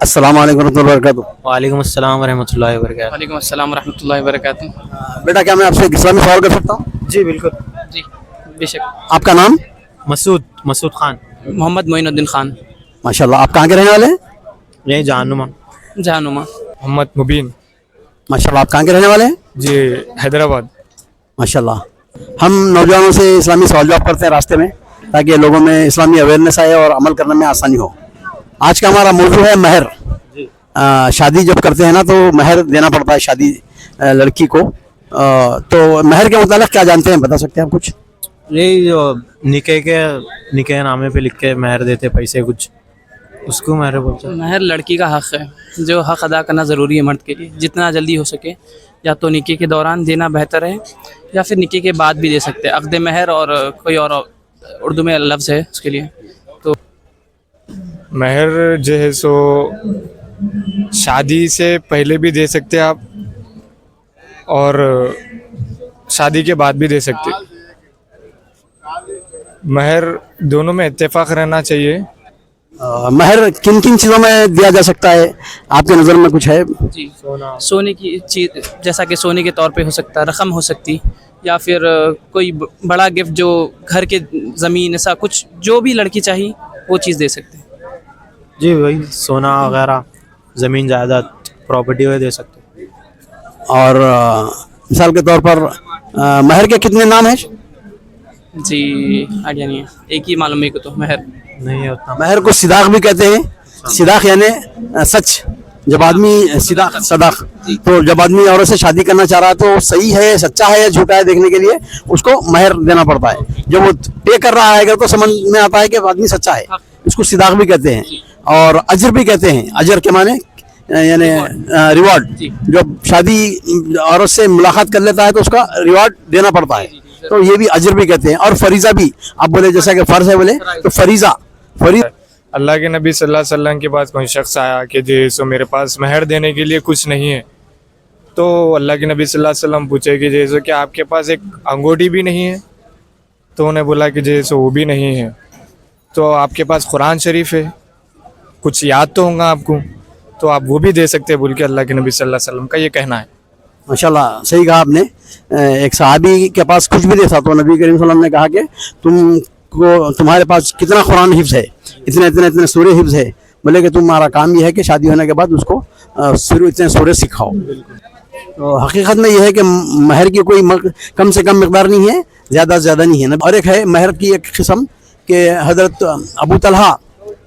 अस्सलाम वालेकुम रहमतुल्लाहि वबरकातुहू। वालेकुम अस्सलाम वरहमतुल्लाहि वबरकातुहू। वालेकुम अस्सलाम वरहमतुल्लाहि वबरकातुहू। बेटा क्या मैं आपसे एक इस्लामी सवाल कर सकता हूँ? जी बिल्कुल। जी बेशक। आपका नाम? मसूद खान। मोहम्मद मोइनुद्दीन खान। माशाल्लाह। आप कहाँ के रहने वाले हैं? यही जहानुमा। जहानुमा। मोहम्मद मुबीन। माशाल्लाह। आप कहाँ के रहने वाले हैं? जी हैदराबाद। माशाल्लाह। हम नौजवानों से इस्लामी सवाल जवाब करते हैं रास्ते में, ताकि लोगों में इस्लामी अवेयरनेस आए और अमल करने में आसानी हो। आज का हमारा मौजू है महर। शादी जब करते हैं ना तो महर देना पड़ता है शादी लड़की को। तो महर के मुताबिक क्या जानते हैं, बता सकते हैं आप कुछ? यही जो निके नामे पे लिख के महर देते पैसे कुछ, उसको महर बोलते हैं। महर लड़की का हक़ है, जो हक़ अदा करना ज़रूरी है मर्द के लिए, जितना जल्दी हो सके। या तो निके के दौरान देना बेहतर है, या फिर निके के बाद भी दे सकते हैं। अक़्द महर और कोई और उर्दू में लफ्ज़ है उसके लिए। तो महर जो है सो शादी से पहले भी दे सकते हैं आप, और शादी के बाद भी दे सकते हैं। महर दोनों में इत्तेफाक रहना चाहिए। महर किन किन चीज़ों में दिया जा सकता है, आपके नज़र में कुछ है? जी, सोने की चीज़, जैसा कि सोने के तौर पे हो सकता है, रकम हो सकती, या फिर कोई बड़ा गिफ्ट जो घर के ज़मीन, ऐसा कुछ जो भी लड़की चाहिए वो चीज़ दे सकते हैं। जी वही सोना वगैरह, ज़मीन जायदाद, प्रॉपर्टी वगैरह दे सकते हैं। और मिसाल के तौर पर महर के कितने नाम हैं? जी आइडिया नहीं है, एक ही मालूम है को तो महर नहीं है उतना। महर को सिदाक भी कहते हैं। सिदाक यानी सच। जब आदमी सदाक, तो जब आदमी औरत से शादी करना चाह रहा है तो सही है, सच्चा है या झूठा है देखने के लिए उसको महर देना पड़ता है। जब वो पे कर रहा है अगर तो समझ में आता है कि आदमी सच्चा है, इसको सिदाक भी कहते हैं। और अजर भी कहते हैं। अजर के माने यानी रिवॉर्ड। जब शादी औरत से मुलाकात कर लेता है तो उसका रिवॉर्ड देना पड़ता है, तो ये भी अजर भी कहते हैं। और फरीजा भी, आप बोले जैसा कि फर्ज है बोले तो फरीजा। अल्लाह के नबी सल्लल्लाहु अलैहि वसल्लम के पास कोई शख्स आया कि जो सो मेरे पास महर देने के लिए कुछ नहीं है। तो अल्लाह के नबी सल्लल्लाहु अलैहि वसल्लम पूछे कि जैसो क्या आपके पास एक अंगूठी भी नहीं है? तो उन्हें बोला कि जैसो वो भी नहीं है। तो आपके पास कुरान शरीफ है, कुछ याद तो होगा आपको, तो आप वो भी दे सकते हैं बोल के अल्लाह के नबी सल्लल्लाहु अलैहि वसल्लम का ये कहना है। माशाल्लाह, सही कहा आपने। एक सहाबी के पास कुछ भी नहीं था तो नबी करीम सल्लल्लाहु अलैहि वसल्लम ने कहा कि तुम्हारे पास कितना कुरान हिफ्ज़ है? इतने सूरे हिफ्ज़ है। बोले कि तुम्हारा काम ये है कि शादी होने के बाद उसको इतने सूरे सिखाओ। तो हकीकत में ये है कि महर की कोई कम से कम मकदार नहीं है, ज़्यादा से ज़्यादा नहीं है। और एक है महर की एक किस्म कि हज़रत अबू तलहा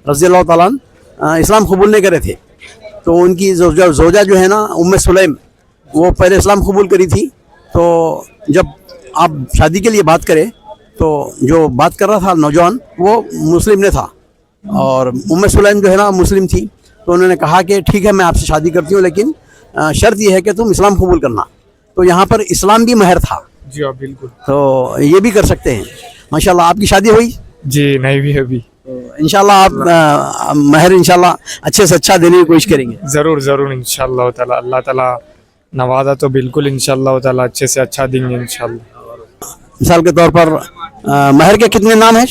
रज़ियल्लाहु ताला अन्हु इस्लाम कबूल नहीं करे थे, तो उनकी जोजा जो है ना उम्मे सुलैम, वो पहले इस्लाम कबूल करी थी। तो जब आप शादी के लिए बात करें तो जो बात कर रहा था नौजवान वो मुस्लिम ने था, और उम्मे सुलैम जो है ना मुस्लिम थी। तो उन्होंने कहा कि ठीक है मैं आपसे शादी करती हूँ, लेकिन शर्त यह है कि तुम इस्लाम कबूल करना। तो यहाँ पर इस्लाम भी महर था। जी हाँ बिल्कुल। तो ये भी कर सकते हैं। माशाल्लाह। आपकी शादी हुई? जी नहीं भी अभी। इंशाल्लाह आप महर इंशाल्लाह अच्छे से अच्छा देने की कोशिश करेंगे। ज़रूर इंशाअल्लाह ताला। अल्लाह ताला नवादा तो बिल्कुल इंशाअल्लाह ताला अच्छे से अच्छा देंगे इंशाअल्लाह। मिसाल के तौर पर महर के कितने नाम हैं?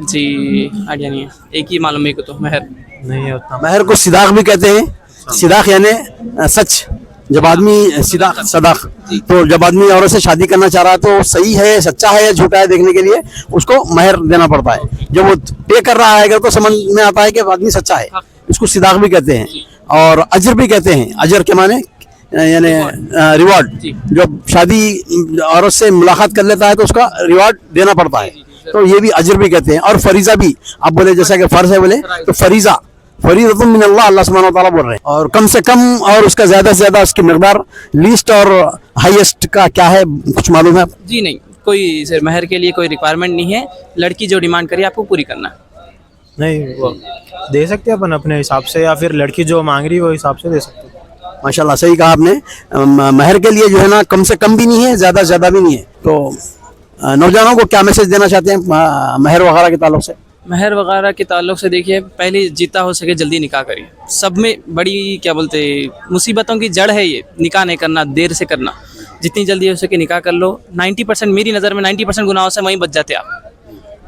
जी आइडिया नहीं है, एक ही मालूम है को तो महर नहीं है उतना। महर को सिदाक भी कहते हैं। सिदाक यानी सच। जब आदमी सदाक, तो जब आदमी औरत से शादी करना चाह रहा है तो सही है, सच्चा है या झूठा है देखने के लिए उसको महर देना पड़ता है। जब वो पे कर रहा है अगर तो समझ में आता है कि आदमी सच्चा है, इसको सिदाक भी कहते हैं। और अजर भी कहते हैं। अजर के माने यानी रिवॉर्ड। जब शादी औरत से मुलाकात कर लेता है तो उसका रिवॉर्ड देना पड़ता है, तो ये भी अजर भी कहते हैं। और फरीजा भी, आप बोले जैसा कि फर्ज है बोले तो फरीजा मिन अल्लाह, अल्लाह सुब्हानहू व तआला बोल रहे हैं। और कम से कम और उसका ज़्यादा से ज़्यादा उसकी मकदार, लीस्ट और हाईएस्ट का क्या है, कुछ मालूम है? जी नहीं, कोई सिर्फ महर के लिए कोई रिक्वायरमेंट नहीं है। लड़की जो डिमांड करी आपको पूरी करना है। नहीं वो दे सकते हैं अपन अपने हिसाब से, या फिर लड़की जो मांग रही है वो हिसाब से दे सकते हैं। माशाल्लाह, सही कहा आपने। महर के लिए जो है ना कम से कम भी नहीं है, ज़्यादा से ज़्यादा भी नहीं है। तो नौजवानों को क्या मैसेज देना चाहते हैं महर वगैरह के ताल्लुक से? महर वगैरह के ताल्लुक से देखिए, पहले जितना हो सके जल्दी निकाह करिए। सब में बड़ी क्या बोलते मुसीबतों की जड़ है ये, निकाह नहीं करना, देर से करना। जितनी जल्दी हो सके निकाह कर लो। 90% मेरी नज़र में 90% गुनाहों से वहीं बच जाते आप।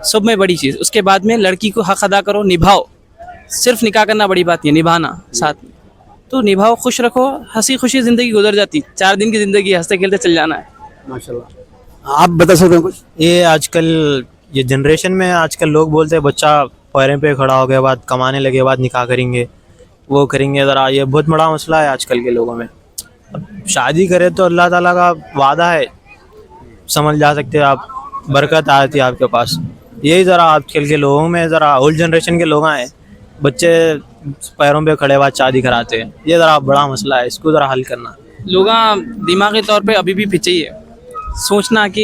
सब में बड़ी चीज़। उसके बाद में लड़की को हक़ अदा करो, निभाओ। सिर्फ निकाह करना बड़ी बात नहीं है, निभाना साथ में। तो निभाओ, खुश रखो, हंसी खुशी ज़िंदगी गुजर जाती। 4 दिन की ज़िंदगी हंसते खेलते चल जाना है। माशाल्लाह। आप बता सकते हैं कुछ? ये आजकल ये जनरेशन में आजकल लोग बोलते हैं बच्चा पैरों पे खड़ा हो गया बाद कमाने लगे बाद निकाह करेंगे, वो करेंगे। ज़रा ये बहुत बड़ा मसला है आजकल के लोगों में। अब शादी करे तो अल्लाह ताला का वादा है, समझ जा सकते हैं आप, बरकत आती है आपके पास। यही ज़रा आजकल के लोगों में, ज़रा ओल्ड जनरेशन के लोग हैं, बच्चे पैरों पे खड़े बाद शादी कराते हैं। ये ज़रा बड़ा मसला है, इसको ज़रा हल करना। लोग दिमागी तौर पे अभी भी पीछे ही है। सोचना कि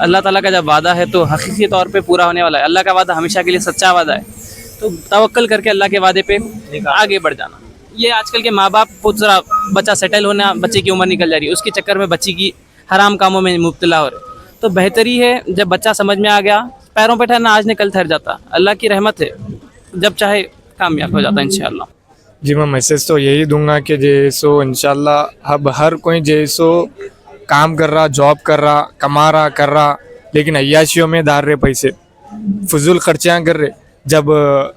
अल्लाह ताला का जब वादा है तो हकीकी तौर पे पूरा होने वाला है। अल्लाह का वादा हमेशा के लिए सच्चा वादा है, तो तवक्कल करके अल्लाह के वादे पे आगे बढ़ जाना। ये आजकल के माँ बाप को ज़रा बच्चा सेटल होना, बच्चे की उम्र निकल जा रही है, उसके चक्कर में बच्ची की हराम कामों में मुब्तला हो रहे। तो बेहतरी है जब बच्चा समझ में आ गया, पैरों पे ठहरना आज न कल ठहर जाता। अल्लाह की रहमत है, जब चाहे कामयाब हो जाता है इंशाअल्लाह। जी मैं मैसेज तो यही दूंगा कि जैसो इंशाल्लाह अब हर कोई जैसो काम कर रहा, जॉब कर रहा, कमा रहा, कर रहा, लेकिन अय्याशियों में डाल रहे पैसे, फजूल खर्चियाँ कर रहे। जब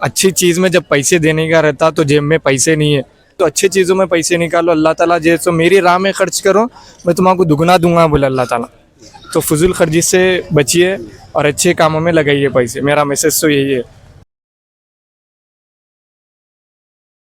अच्छी चीज़ में जब पैसे देने का रहता तो जेब में पैसे नहीं है, तो अच्छी चीज़ों में पैसे निकालो। अल्लाह ताला जैसो मेरी राह में खर्च करो, मैं तुम्हारा दुगना दूंगा बोला अल्लाह ताला। तो फजूल खर्ची से बचिए और अच्छे कामों में लगाइए पैसे। मेरा मैसेज तो यही है।